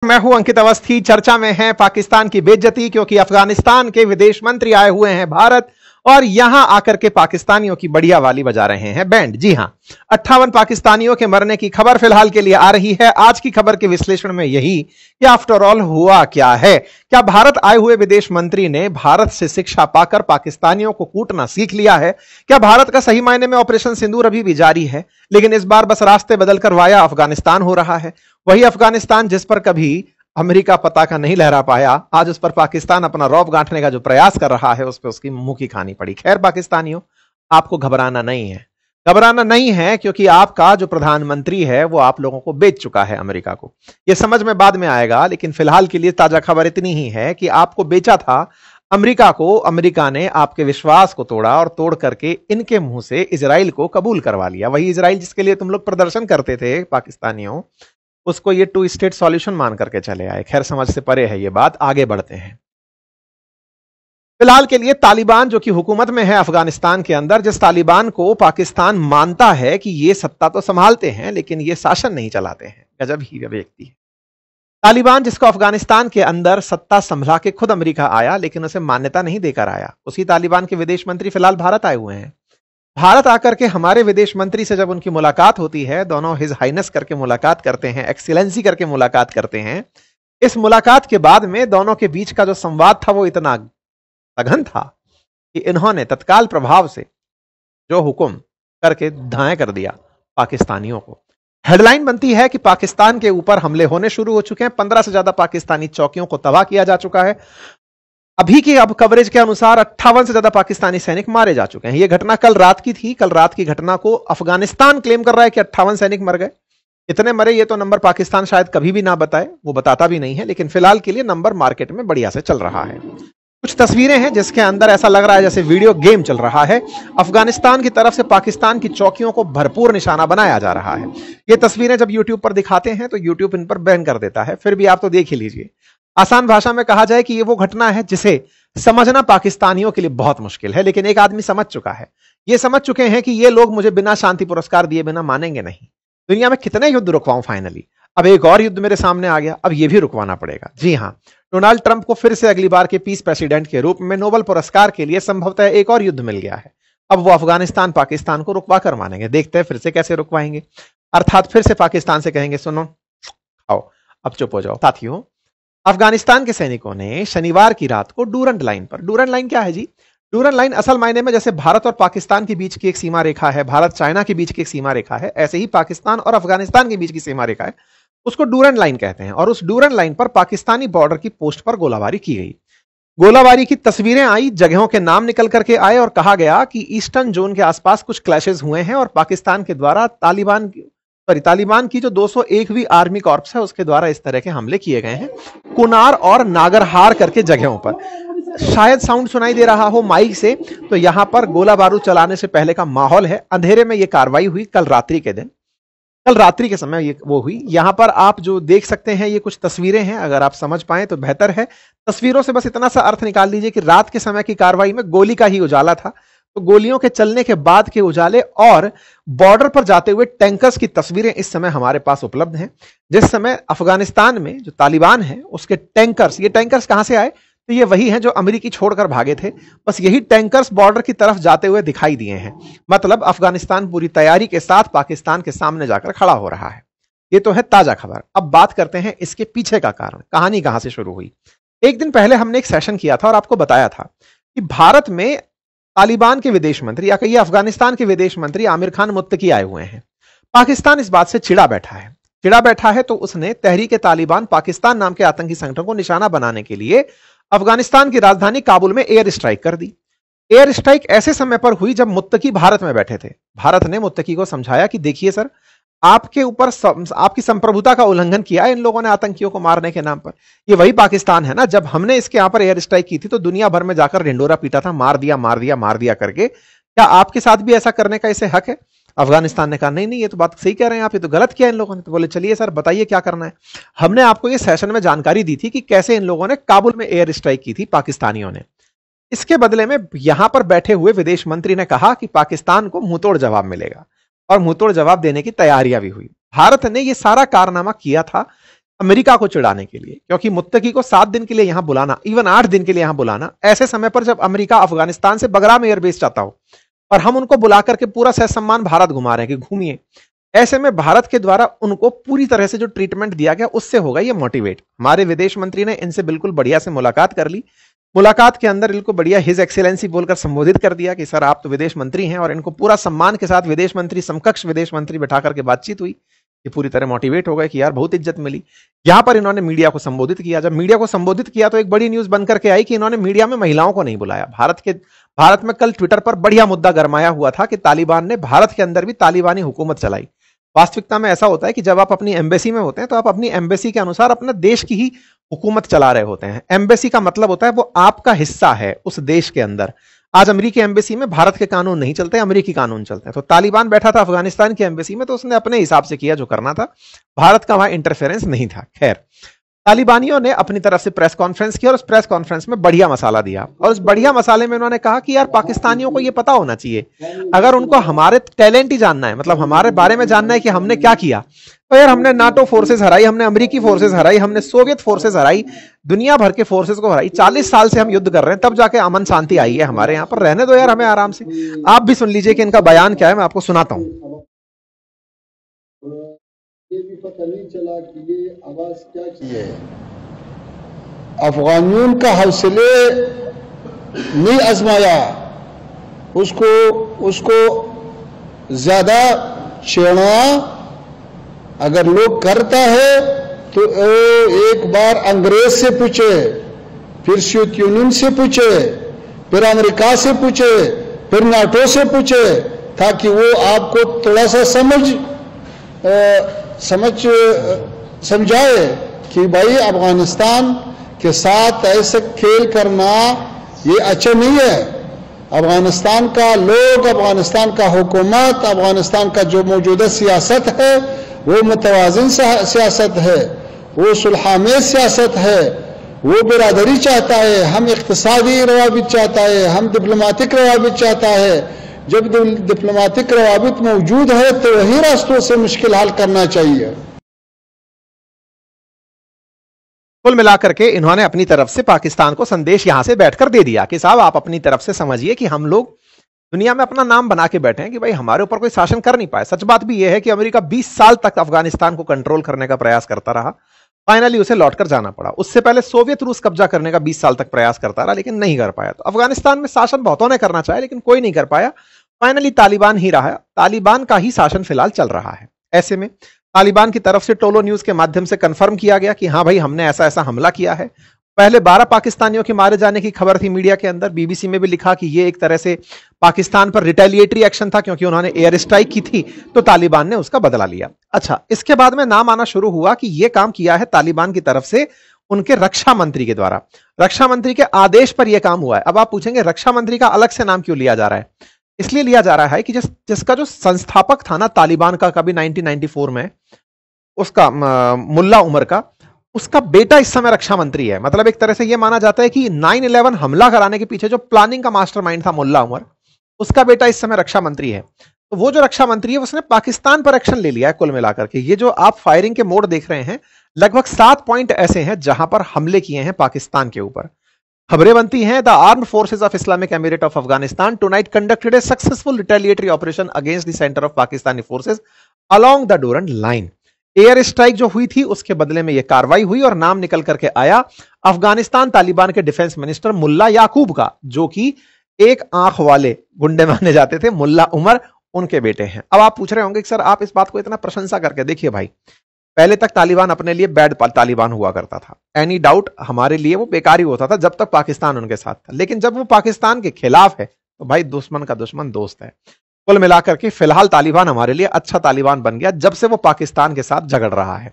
मैं हूं अंकित अवस्थी। चर्चा में है पाकिस्तान की बेइज्जती, क्योंकि अफगानिस्तान के विदेश मंत्री आए हुए हैं भारत और यहां आकर के पाकिस्तानियों की बढ़िया वाली बजा रहे हैं बैंड। जी हां, 58 पाकिस्तानियों के मरने की खबर फिलहाल के लिए आ रही है। आज की खबर के विश्लेषण में यही कि आफ्टर ऑल हुआ क्या है। क्या भारत आए हुए विदेश मंत्री ने भारत से शिक्षा पाकर पाकिस्तानियों को कूटना सीख लिया है? क्या भारत का सही मायने में ऑपरेशन सिंदूर अभी भी जारी है, लेकिन इस बार बस रास्ते बदलकर वाया अफगानिस्तान हो रहा है? वही अफगानिस्तान जिस पर कभी अमेरिका पताका नहीं लहरा पाया, आज उस पर पाकिस्तान अपना रौब गांठने का जो प्रयास कर रहा है, उस पर उसकी मुंह की खानी पड़ी। खैर पाकिस्तानियों, आपको घबराना नहीं है। घबराना नहीं है क्योंकि आपका जो प्रधानमंत्री है वो आप लोगों को बेच चुका है अमेरिका को। यह समझ में बाद में आएगा, लेकिन फिलहाल के लिए ताजा खबर इतनी ही है कि आपको बेचा था अमेरिका को। अमेरिका ने आपके विश्वास को तोड़ा और तोड़ करके इनके मुंह से इजराइल को कबूल करवा लिया। वही इजराइल जिसके लिए तुम लोग प्रदर्शन करते थे पाकिस्तानियों, उसको ये 2 स्टेट सॉल्यूशन मान करके चले आए। खैर समझ से परे है ये बात, आगे बढ़ते हैं। फिलहाल के लिए तालिबान जो कि हुकूमत में है अफगानिस्तान के अंदर, जिस तालिबान को पाकिस्तान मानता है कि ये सत्ता तो संभालते हैं लेकिन ये शासन नहीं चलाते हैं, गजब ही व्यक्ति है तालिबान, जिसको अफगानिस्तान के अंदर सत्ता संभला के खुद अमेरिका आया लेकिन उसे मान्यता नहीं देकर आया। उसी तालिबान के विदेश मंत्री फिलहाल भारत आए हुए हैं। भारत आकर के हमारे विदेश मंत्री से जब उनकी मुलाकात होती है, दोनों हिज हाइनेस करके मुलाकात करते हैं, एक्सीलेंसी करके मुलाकात करते हैं। इस मुलाकात के बाद में दोनों के बीच का जो संवाद था वो इतना सघन था कि इन्होंने तत्काल प्रभाव से जो हुक्म करके धाए कर दिया पाकिस्तानियों को। हेडलाइन बनती है कि पाकिस्तान के ऊपर हमले होने शुरू हो चुके हैं। 15 से ज्यादा पाकिस्तानी चौकियों को तबाह किया जा चुका है। अभी की अब कवरेज के अनुसार 58 से ज्यादा पाकिस्तानी सैनिक मारे जा चुके हैं। यह घटना कल रात की थी। कल रात की घटना को अफगानिस्तान क्लेम कर रहा है कि 58 सैनिक मर गए। इतने मरे ये तो नंबर पाकिस्तान शायद कभी भी ना बताए, वो बताता भी नहीं है, लेकिन फिलहाल के लिए नंबर मार्केट में बढ़िया से चल रहा है। कुछ तस्वीरें हैं जिसके अंदर ऐसा लग रहा है जैसे वीडियो गेम चल रहा है। अफगानिस्तान की तरफ से पाकिस्तान की चौकियों को भरपूर निशाना बनाया जा रहा है। ये तस्वीरें जब यूट्यूब पर दिखाते हैं तो यूट्यूब इन पर बैन कर देता है, फिर भी आप तो देख ही लीजिए। आसान भाषा में कहा जाए कि ये वो घटना है जिसे समझना पाकिस्तानियों के लिए बहुत मुश्किल है, लेकिन एक आदमी समझ चुका है। ये समझ चुके हैं कि ये लोग मुझे बिना शांति पुरस्कार दिए बिना मानेंगे नहीं। दुनिया में कितने युद्ध रुकवाऊं, फाइनली अब एक और युद्ध मेरे सामने आ गया, अब ये भी रुकवाना पड़ेगा। जी हां, डोनाल्ड ट्रंप को फिर से अगली बार के पीस प्रेसिडेंट के रूप में नोबेल पुरस्कार के लिए संभवतः एक और युद्ध मिल गया है। अब वो अफगानिस्तान पाकिस्तान को रुकवा कर मानेंगे। देखते हैं फिर से कैसे रुकवाएंगे। अर्थात फिर से पाकिस्तान से कहेंगे सुनो आओ अब चुप हो जाओ। साथियों, अफगानिस्तान के सैनिकों ने शनिवार की रात को डूरंट लाइन पर, डूरंट लाइन क्या है जी? डूरंट लाइन असल मायने में जैसे भारत और पाकिस्तान के बीच की एक सीमा रेखा है, भारत चाइना के बीच की एक सीमा रेखा है, ऐसे ही पाकिस्तान और अफगानिस्तान के बीच की सीमा रेखा है, उसको डूरंट लाइन कहते हैं। और उस डूरंट लाइन पर पाकिस्तानी बॉर्डर की पोस्ट पर गोलाबारी की गई। गोलाबारी की तस्वीरें आई, जगहों के नाम निकल करके आए और कहा गया कि ईस्टर्न जोन के आसपास कुछ क्लैशेस हुए हैं और पाकिस्तान के द्वारा तालिबान की जो 201वीं आर्मी कॉर्प्स है उसके द्वारा इस तरह के हमले किए गए हैं कुनार और नागरहार करके जगहों पर। शायद साउंड सुनाई दे रहा हो माइक से, तो यहां पर गोला बारूद चलाने से पहले का माहौल है। अंधेरे में यह कार्रवाई हुई कल रात्रि के दिन, कल रात्रि के समय ये वो हुई। यहां पर आप जो देख सकते हैं ये कुछ तस्वीरें हैं, अगर आप समझ पाए तो बेहतर है। तस्वीरों से बस इतना सा अर्थ निकाल लीजिए कि रात के समय की कार्रवाई में गोली का ही उजाला था, तो गोलियों के चलने के बाद के उजाले और बॉर्डर पर जाते हुए टैंकर्स की तस्वीरें इस समय हमारे पास उपलब्ध हैं। जिस समय अफगानिस्तान में जो तालिबान है उसके टैंकर्स, ये टैंकर्स कहां से आए? तो ये वही हैं जो अमेरिकी छोड़कर भागे थे। बस यही टैंकर्स बॉर्डर की तरफ जाते हुए दिखाई दिए हैं। मतलब अफगानिस्तान पूरी तैयारी के साथ पाकिस्तान के सामने जाकर खड़ा हो रहा है। ये तो है ताजा खबर। अब बात करते हैं इसके पीछे का कारण, कहानी कहां से शुरू हुई। एक दिन पहले हमने एक सेशन किया था और आपको बताया था कि भारत में तालिबान के विदेश मंत्री या कहिए अफगानिस्तान के विदेश मंत्री आमिर खान मुत्तकी आए हुए हैं। पाकिस्तान इस बात से चिढ़ा बैठा है तो उसने तहरीक तालिबान पाकिस्तान नाम के आतंकी संगठन को निशाना बनाने के लिए अफगानिस्तान की राजधानी काबुल में एयर स्ट्राइक कर दी। एयर स्ट्राइक ऐसे समय पर हुई जब मुत्तकी भारत में बैठे थे। भारत ने मुत्तकी को समझाया कि देखिए सर, आपके ऊपर आपकी संप्रभुता का उल्लंघन किया है इन लोगों ने आतंकियों को मारने के नाम पर। ये वही पाकिस्तान है ना, जब हमने इसके यहां पर एयर स्ट्राइक की थी तो दुनिया भर में जाकर ढिंडोरा पीटा था, मार दिया करके। क्या आपके साथ भी ऐसा करने का इसे हक है? अफगानिस्तान ने कहा नहीं नहीं, ये तो बात सही कह रहे हैं आप, ये तो गलत किया इन लोगों ने। तो बोले चलिए सर बताइए क्या करना है। हमने आपको ये सेशन में जानकारी दी थी कि कैसे इन लोगों ने काबुल में एयर स्ट्राइक की थी पाकिस्तानियों ने। इसके बदले में यहां पर बैठे हुए विदेश मंत्री ने कहा कि पाकिस्तान को मुंहतोड़ जवाब मिलेगा और मुंहतोड़ जवाब देने की तैयारियां भी हुई। भारत ने यह सारा कारनामा किया था अमेरिका को चिढ़ाने के लिए, क्योंकि मुत्तकी को 7 दिन के लिए यहां बुलाना, इवन 8 दिन के लिए यहां बुलाना, ऐसे समय पर जब अमेरिका अफगानिस्तान से बगराम एयरबेस चाहता हो और हम उनको बुला करके पूरा सह सम्मान भारत घुमा रहे हैं कि घूमिए, ऐसे में भारत के द्वारा उनको पूरी तरह से जो ट्रीटमेंट दिया गया उससे होगा ये मोटिवेट। हमारे विदेश मंत्री ने इनसे बिल्कुल बढ़िया से मुलाकात कर ली, मुलाकात के अंदर इनको बढ़िया हिज एक्सीलेंसी बोलकर संबोधित कर दिया कि सर आप तो विदेश मंत्री हैं, और इनको पूरा सम्मान के साथ विदेश मंत्री समकक्ष विदेश मंत्री बैठा करके बातचीत हुई। ये पूरी तरह मोटिवेट हो गए कि यार बहुत इज्जत मिली। यहां पर इन्होंने मीडिया को संबोधित किया, जब मीडिया को संबोधित किया तो एक बड़ी न्यूज बनकर के आई कि इन्होंने मीडिया में महिलाओं को नहीं बुलाया। भारत में कल ट्विटर पर बढ़िया मुद्दा गरमाया हुआ था कि तालिबान ने भारत के अंदर भी तालिबानी हुकूमत चलाई। वास्तविकता में ऐसा होता है कि जब आप अपनी एम्बेसी में होते हैं तो आप अपनी एम्बेसी के अनुसार अपने देश की ही हुकूमत चला रहे होते हैं। एम्बेसी का मतलब होता है वो आपका हिस्सा है उस देश के अंदर। आज अमेरिकी एम्बेसी में भारत के कानून नहीं चलते, अमेरिकी कानून चलते हैं। तो तालिबान बैठा था अफगानिस्तान की एम्बेसी में, तो उसने अपने हिसाब से किया जो करना था, भारत का वहां इंटरफेरेंस नहीं था। खैर, तालिबानियों ने अपनी तरफ से प्रेस कॉन्फ्रेंस की और उस प्रेस कॉन्फ्रेंस में बढ़िया मसाला दिया, और उस बढ़िया मसाले में उन्होंने कहा कि यार पाकिस्तानियों को यह पता होना चाहिए, अगर उनको हमारे टैलेंट ही जानना है, मतलब हमारे बारे में जानना है कि हमने क्या किया, तो यार हमने नाटो फोर्सेस हराई, हमने अमेरिकी फोर्सेस हराई, हमने सोवियत फोर्सेस हराई, दुनिया भर के फोर्सेस को हराई। 40 साल से हम युद्ध कर रहे हैं, तब जाके अमन शांति आई है हमारे यहां पर। रहने दो यार हमें आराम से। आप भी सुन लीजिए कि इनका बयान क्या है, मैं आपको सुनाता हूं। ये भी पता नहीं चला कि ये आवाज क्या चाहिए। अफगानियों का हौसले नहीं आजमाया, उसको ज्यादा छेड़ना अगर लोग करता है तो एक बार अंग्रेज से पूछे, फिर सोवियत यूनियन से पूछे, फिर अमेरिका से पूछे, फिर नाटो से पूछे, ताकि वो आपको थोड़ा सा समझाए कि भाई अफगानिस्तान के साथ ऐसे खेल करना ये अच्छा नहीं है। अफगानिस्तान का लोग, अफगानिस्तान का हुकूमत, अफगानिस्तान का जो मौजूदा सियासत है वो मुतवाज़िन सियासत है, वो सुलहामेज़ सियासत है, वो बिरादरी चाहता है, हम इक़्तिसादी रवाबित चाहता है, हम डिप्लोमेटिक रवाबित चाहता है। जब डिप्लोमेटिक रवाबित मौजूद है तो वही रास्तों से मुश्किल हल करना चाहिए। कुल मिलाकर के इन्होंने अपनी तरफ से पाकिस्तान को संदेश यहां से बैठकर दे दिया कि साहब आप अपनी तरफ से समझिए कि हम लोग दुनिया में अपना नाम बना के बैठे हैं कि भाई हमारे ऊपर कोई शासन कर नहीं पाए। सच बात भी यह है कि अमेरिका 20 साल तक अफगानिस्तान को कंट्रोल करने का प्रयास करता रहा, फाइनली उसे लौटकर जाना पड़ा। उससे पहले सोवियत रूस कब्जा करने का 20 साल तक प्रयास करता रहा, लेकिन नहीं कर पाया। तो अफगानिस्तान में शासन बहुतों ने करना चाहे लेकिन कोई नहीं कर पाया। फाइनली तालिबान ही रहा, तालिबान का ही शासन फिलहाल चल रहा है। ऐसे में तालिबान की तरफ से टोलो न्यूज के माध्यम से कंफर्म किया गया कि हाँ भाई हमने ऐसा ऐसा हमला किया है। पहले 12 पाकिस्तानियों के मारे जाने की खबर थी मीडिया के अंदर, बीबीसी में भी लिखा कि ये एक तरह से पाकिस्तान पर रिटेलिएटरी एक्शन था, क्योंकि उन्होंने एयर स्ट्राइक की थी तो तालिबान ने उसका बदला लिया। अच्छा, इसके बाद में नाम आना शुरू हुआ कि यह काम किया है तालिबान की तरफ से उनके रक्षा मंत्री के द्वारा, रक्षा मंत्री के आदेश पर यह काम हुआ है। अब आप पूछेंगे रक्षा मंत्री का अलग से नाम क्यों लिया जा रहा है? इसलिए लिया जा रहा है कि जिसका जो संस्थापक था ना तालिबान का कभी 1994 में, उसका मुल्ला उमर का, उसका बेटा इस समय रक्षा मंत्री है। मतलब एक तरह से यह माना जाता है कि 9/11 हमला कराने के पीछे जो प्लानिंग का मास्टरमाइंड था मुल्ला उमर, उसका बेटा इस समय रक्षा मंत्री है। तो वो जो रक्षा मंत्री है उसने पाकिस्तान पर एक्शन ले लिया है। कुल मिलाकर के ये जो आप फायरिंग के मोड देख रहे हैं, लगभग 7 पॉइंट ऐसे हैं जहां पर हमले किए हैं पाकिस्तान के ऊपर। खबरें बनती हैं, the armed forces of Islamic Emirate of Afghanistan tonight conducted a successful retaliatory operation against the centre of Pakistani forces along the Durand Line. Air strike जो हुई थी उसके बदले में यह कार्रवाई हुई और नाम निकल करके आया अफगानिस्तान तालिबान के डिफेंस मिनिस्टर मुल्ला याकूब का, जो कि एक आंख वाले गुंडे माने जाते थे। मुल्ला उमर उनके बेटे हैं। अब आप पूछ रहे होंगे कि सर आप इस बात को इतना प्रशंसा करके, देखिए भाई, पहले तक तालिबान अपने लिए बैड तालिबान हुआ करता था, एनी डाउट हमारे लिए वो बेकार ही होता था जब तक पाकिस्तान उनके साथ था। लेकिन जब वो पाकिस्तान के खिलाफ है तो भाई दुश्मन का दुश्मन दोस्त है। कुल मिलाकर के फिलहाल तालिबान हमारे लिए अच्छा तालिबान बन गया जब से वो पाकिस्तान के साथ झगड़ रहा है।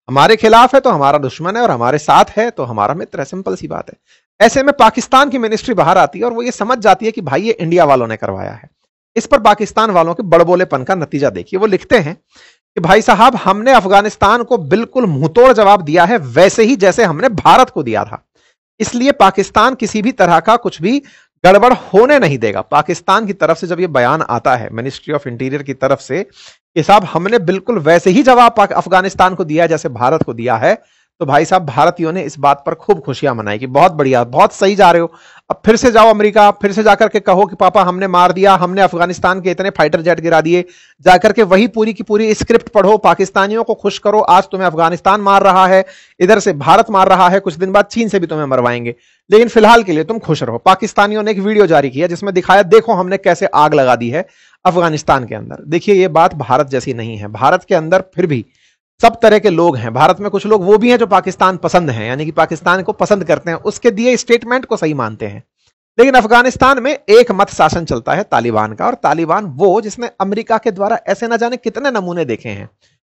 हमारे खिलाफ है तो हमारा दुश्मन है और हमारे साथ है तो हमारा मित्र है। सिंपल सी बात है। ऐसे में पाकिस्तान की मिनिस्ट्री बाहर आती है और वो ये समझ जाती है कि भाई ये इंडिया वालों ने करवाया है। इस पर पाकिस्तान वालों के बड़बोलेपन का नतीजा देखिए। वो लिखते हैं कि भाई साहब हमने अफगानिस्तान को बिल्कुल मुंहतोड़ जवाब दिया है, वैसे ही जैसे हमने भारत को दिया था। इसलिए पाकिस्तान किसी भी तरह का कुछ भी गड़बड़ होने नहीं देगा। पाकिस्तान की तरफ से जब यह बयान आता है मिनिस्ट्री ऑफ इंटीरियर की तरफ से कि साहब हमने बिल्कुल वैसे ही जवाब अफगानिस्तान को दिया जैसे भारत को दिया है, तो भाई साहब भारतीयों ने इस बात पर खूब खुशियां मनाई कि बहुत बढ़िया, बहुत सही जा रहे हो, अब फिर से जाओ अमेरिका, फिर से जाकर के कहो कि पापा हमने मार दिया, हमने अफगानिस्तान के इतने फाइटर जेट गिरा दिए, जाकर के वही पूरी की पूरी स्क्रिप्ट पढ़ो, पाकिस्तानियों को खुश करो, आज तुम्हें अफगानिस्तान मार रहा है, इधर से भारत मार रहा है, कुछ दिन बाद चीन से भी तुम्हें मरवाएंगे, लेकिन फिलहाल के लिए तुम खुश रहो। पाकिस्तानियों ने एक वीडियो जारी किया जिसमें दिखाया देखो हमने कैसे आग लगा दी है अफगानिस्तान के अंदर। देखिए ये बात भारत जैसी नहीं है, भारत के अंदर फिर भी सब तरह के लोग हैं, भारत में कुछ लोग वो भी हैं जो पाकिस्तान पसंद हैं, यानी कि पाकिस्तान को पसंद करते हैं, उसके दिए स्टेटमेंट को सही मानते हैं, लेकिन अफगानिस्तान में एक मत शासन चलता है तालिबान का, और तालिबान वो जिसने अमेरिका के द्वारा ऐसे न जाने कितने नमूने देखे हैं,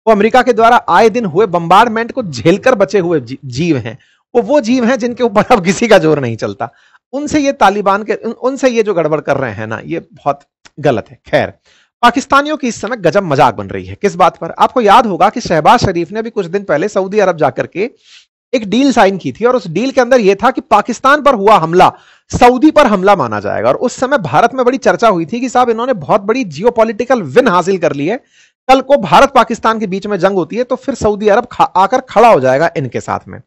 वो अमेरिका के द्वारा आए दिन हुए बम्बार्डमेंट को झेलकर बचे हुए जीव हैं, वो जीव हैं जिनके ऊपर अब किसी का जोर नहीं चलता। उनसे ये तालिबान के उनसे ये जो गड़बड़ कर रहे हैं ना, ये बहुत गलत है। खैर, पाकिस्तानियों की इस समय गजब मजाक बन रही है। किस बात पर? आपको याद होगा कि शहबाज शरीफ ने भी कुछ दिन पहले सऊदी अरब जाकर के एक डील साइन की थी, और उस डील के अंदर यह था कि पाकिस्तान पर हुआ हमला सऊदी पर हमला माना जाएगा, और उस समय भारत में बड़ी चर्चा हुई थी कि साहब इन्होंने बहुत बड़ी जियोपॉलिटिकल विन हासिल कर ली है, कल को भारत पाकिस्तान के बीच में जंग होती है तो फिर सऊदी अरब आकर खड़ा हो जाएगा इनके साथ में।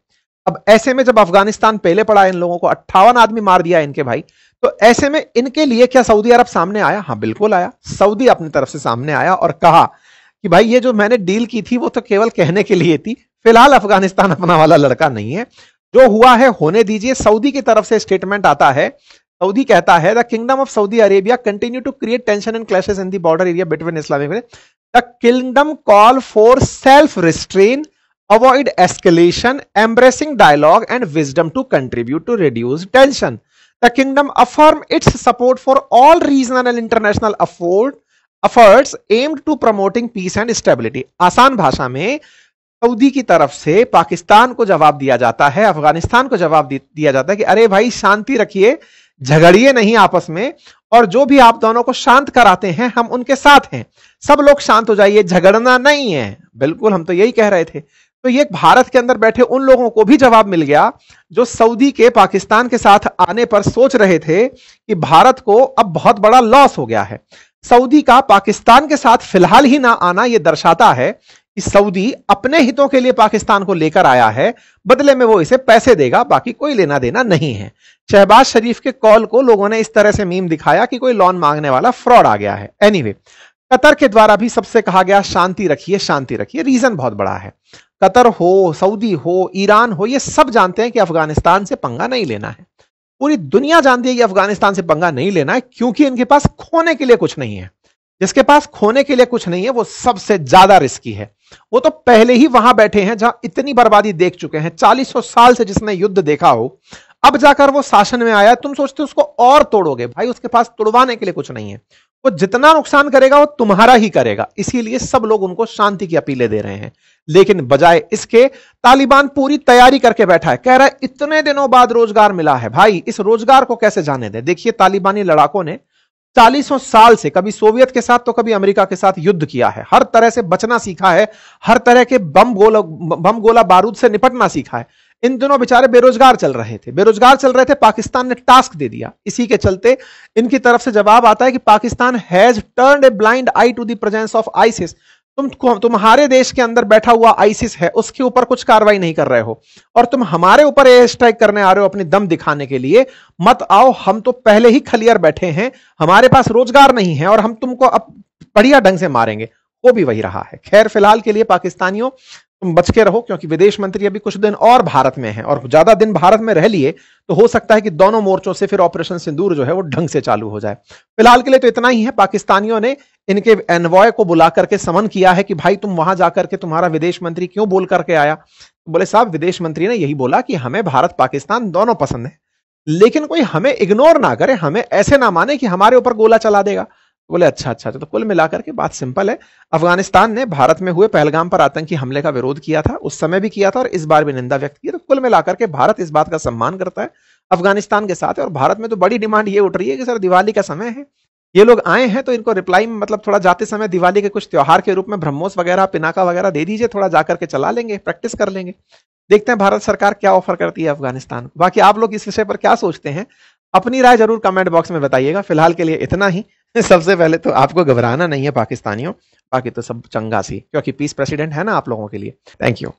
अब ऐसे में जब अफगानिस्तान पहले पड़ा, इन लोगों को 58 आदमी मार दिया इनके भाई, तो ऐसे में इनके लिए क्या सऊदी अरब सामने आया? हाँ बिल्कुल आया। सऊदी अपनी तरफ से सामने आया और कहा कि भाई ये जो मैंने डील की थी वो तो केवल कहने के लिए थी, फिलहाल अफगानिस्तान अपना वाला लड़का नहीं है, जो हुआ है होने दीजिए। सऊदी की तरफ से स्टेटमेंट आता है, सऊदी कहता है the kingdom of Saudi Arabia continue to create tension and clashes in the border area between Islamic, the kingdom call for self restraint, avoid escalation, embracing dialogue and wisdom to contribute to reduce tension. The kingdom affirm its support for all regional and international efforts aimed to promoting peace and stability. आसान भाषा में Saudi की तरफ से पाकिस्तान को जवाब दिया जाता है, अफगानिस्तान को जवाब दिया जाता है कि अरे भाई शांति रखिए, झगड़िए नहीं आपस में, और जो भी आप दोनों को शांत कराते हैं हम उनके साथ हैं, सब लोग शांत हो जाइए, झगड़ना नहीं है। बिल्कुल, हम तो यही कह रहे थे। तो ये भारत के अंदर बैठे उन लोगों को भी जवाब मिल गया जो सऊदी के पाकिस्तान के साथ आने पर सोच रहे थे कि भारत को अब बहुत बड़ा लॉस हो गया है। सऊदी का पाकिस्तान के साथ फिलहाल ही ना आना यह दर्शाता है कि सऊदी अपने हितों के लिए पाकिस्तान को लेकर आया है, बदले में वो इसे पैसे देगा, बाकी कोई लेना देना नहीं है। शहबाज शरीफ के कॉल को लोगों ने इस तरह से मीम दिखाया कि कोई लोन मांगने वाला फ्रॉड आ गया है। एनीवे, कतर के द्वारा भी सबसे कहा गया शांति रखिए, शांति रखिए। रीजन बहुत बड़ा है, कतर हो, सऊदी हो, ईरान हो, ये सब जानते हैं कि अफगानिस्तान से पंगा नहीं लेना है। पूरी दुनिया जानती है कि अफगानिस्तान से पंगा नहीं लेना है, क्योंकि इनके पास खोने के लिए कुछ नहीं है। जिसके पास खोने के लिए कुछ नहीं है वो सबसे ज्यादा रिस्की है। वो तो पहले ही वहां बैठे हैं जहां इतनी बर्बादी देख चुके हैं, 40 साल से जिसने युद्ध देखा हो, अब जाकर वो शासन में आया, तुम सोचते हो उसको और तोड़ोगे? भाई उसके पास तोड़वाने के लिए कुछ नहीं है, वो जितना नुकसान करेगा वो तुम्हारा ही करेगा। इसीलिए सब लोग उनको शांति की अपीलें दे रहे हैं, लेकिन बजाय इसके तालिबान पूरी तैयारी करके बैठा है, कह रहा है इतने दिनों बाद रोजगार मिला है। भाई इस रोजगार को कैसे जाने दें? देखिए, तालिबानी लड़ाकों ने 40 साल से कभी सोवियत के साथ तो कभी अमेरिका के साथ युद्ध किया है, हर तरह से बचना सीखा है, हर तरह के बम गोला बारूद से निपटना सीखा है। इन दिनों बेचारे बेरोजगार चल रहे थे, पाकिस्तान ने टास्क दे दिया। इसी के चलते इनकी तरफ से जवाब आता है कि Pakistan has turned a blind eye to the presence of ISIS. तुम्हारे देश के अंदर बैठा हुआ आईसिस है, उसके ऊपर कुछ कार्रवाई नहीं कर रहे हो, और तुम हमारे ऊपर एयर स्ट्राइक करने आ रहे हो अपनी दम दिखाने के लिए। मत आओ, हम तो पहले ही खलियर बैठे हैं, हमारे पास रोजगार नहीं है, और हम तुमको अब बढ़िया ढंग से मारेंगे। वो भी वही रहा है। खैर, फिलहाल के लिए पाकिस्तानियों तुम बच के रहो, क्योंकि विदेश मंत्री अभी कुछ दिन और भारत में है, और ज्यादा दिन भारत में रह लिए तो हो सकता है कि दोनों मोर्चों से फिर ऑपरेशन सिंदूर जो है वो ढंग से चालू हो जाए। फिलहाल के लिए तो इतना ही है। पाकिस्तानियों ने इनके एनवॉय को बुला करके समन किया है कि भाई तुम वहां जाकर के तुम्हारा विदेश मंत्री क्यों बोल करके आया? तो बोले साहब, विदेश मंत्री ने यही बोला कि हमें भारत पाकिस्तान दोनों पसंद है, लेकिन कोई हमें इग्नोर ना करे, हमें ऐसे ना माने कि हमारे ऊपर गोला चला देगा। बोले अच्छा। तो कुल मिलाकर के बात सिंपल है। अफगानिस्तान ने भारत में हुए पहलगाम पर आतंकी हमले का विरोध किया था, उस समय भी किया था और इस बार भी निंदा व्यक्त की। तो कुल मिलाकर के भारत इस बात का सम्मान करता है, अफगानिस्तान के साथ है। और भारत में तो बड़ी डिमांड ये उठ रही है कि सर दिवाली का समय है, ये लोग आए हैं तो इनको रिप्लाई में मतलब थोड़ा जाते समय दिवाली के कुछ त्योहार के रूप में ब्रह्मोस वगैरह, पिनाका वगैरह दे दीजिए, थोड़ा जाकर के चला लेंगे, प्रैक्टिस कर लेंगे। देखते हैं भारत सरकार क्या ऑफर करती है अफगानिस्तान को। बाकी आप लोग इस विषय पर क्या सोचते हैं, अपनी राय जरूर कमेंट बॉक्स में बताइएगा। फिलहाल के लिए इतना ही। सबसे पहले तो आपको घबराना नहीं है पाकिस्तानियों, बाकी तो सब चंगा सी, क्योंकि पीस प्रेसिडेंट है ना आप लोगों के लिए। Thank you.